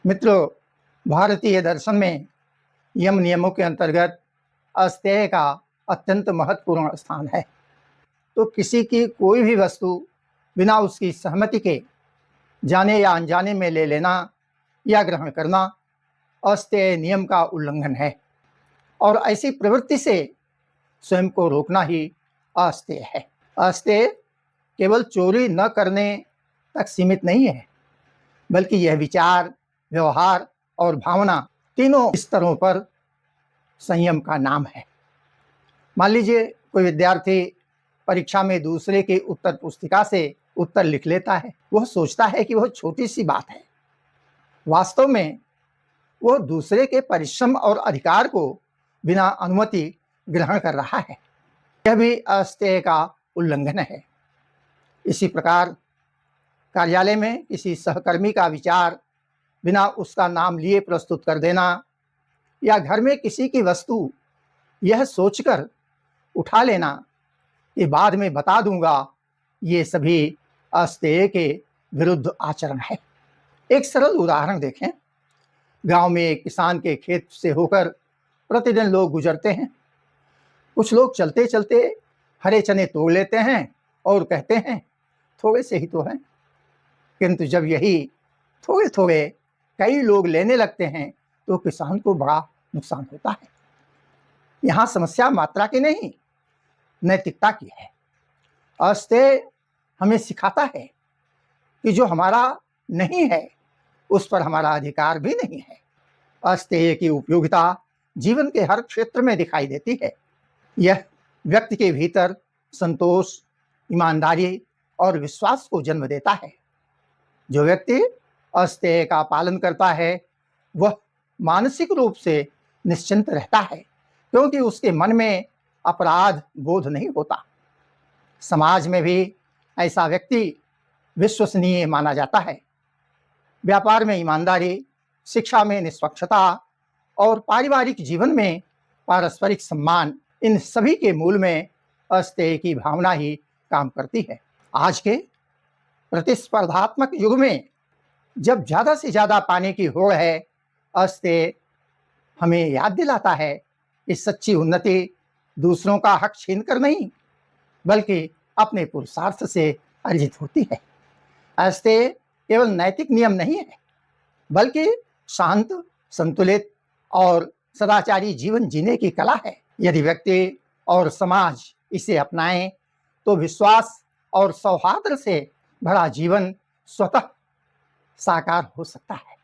मित्रों, भारतीय दर्शन में यम नियमों के अंतर्गत अस्तेय का अत्यंत महत्वपूर्ण स्थान है। तो किसी की कोई भी वस्तु बिना उसकी सहमति के जाने या अनजाने में ले लेना या ग्रहण करना अस्तेय नियम का उल्लंघन है और ऐसी प्रवृत्ति से स्वयं को रोकना ही अस्तेय है। अस्तेय केवल चोरी न करने तक सीमित नहीं है, बल्कि यह विचार, व्यवहार और भावना तीनों स्तरों पर संयम का नाम है। मान लीजिए कोई विद्यार्थी परीक्षा में दूसरे की उत्तर पुस्तिका से उत्तर लिख लेता है। वह सोचता है कि वह छोटी सी बात है। वास्तव में वह दूसरे के परिश्रम और अधिकार को बिना अनुमति ग्रहण कर रहा है। यह भी अस्तेय का उल्लंघन है। इसी प्रकार कार्यालय में किसी सहकर्मी का विचार बिना उसका नाम लिए प्रस्तुत कर देना या घर में किसी की वस्तु यह सोचकर उठा लेना कि बाद में बता दूंगा, ये सभी अस्तेय के विरुद्ध आचरण है। एक सरल उदाहरण देखें। गांव में एक किसान के खेत से होकर प्रतिदिन लोग गुजरते हैं। कुछ लोग चलते चलते हरे चने तोड़ लेते हैं और कहते हैं थोड़े से ही तो हैं। किंतु जब यही थोड़े थोड़े कई लोग लेने लगते हैं तो किसान को बड़ा नुकसान होता है। यहाँ समस्या मात्रा की नहीं, नैतिकता की है। अस्तेय हमें सिखाता है कि जो हमारा नहीं है उस पर हमारा अधिकार भी नहीं है। अस्तेय की उपयोगिता जीवन के हर क्षेत्र में दिखाई देती है। यह व्यक्ति के भीतर संतोष, ईमानदारी और विश्वास को जन्म देता है। जो व्यक्ति अस्तेय का पालन करता है वह मानसिक रूप से निश्चिंत रहता है, क्योंकि उसके मन में अपराध बोध नहीं होता। समाज में भी ऐसा व्यक्ति विश्वसनीय माना जाता है। व्यापार में ईमानदारी, शिक्षा में निष्पक्षता और पारिवारिक जीवन में पारस्परिक सम्मान, इन सभी के मूल में अस्तेय की भावना ही काम करती है। आज के प्रतिस्पर्धात्मक युग में जब ज़्यादा से ज़्यादा पाने की होड़ है, अस्तेय हमें याद दिलाता है कि सच्ची उन्नति दूसरों का हक छीनकर नहीं, बल्कि अपने पुरुषार्थ से अर्जित होती है। अस्तेय केवल नैतिक नियम नहीं है, बल्कि शांत, संतुलित और सदाचारी जीवन जीने की कला है। यदि व्यक्ति और समाज इसे अपनाएं तो विश्वास और सौहार्द से भरा जीवन स्वतः साकार हो सकता है।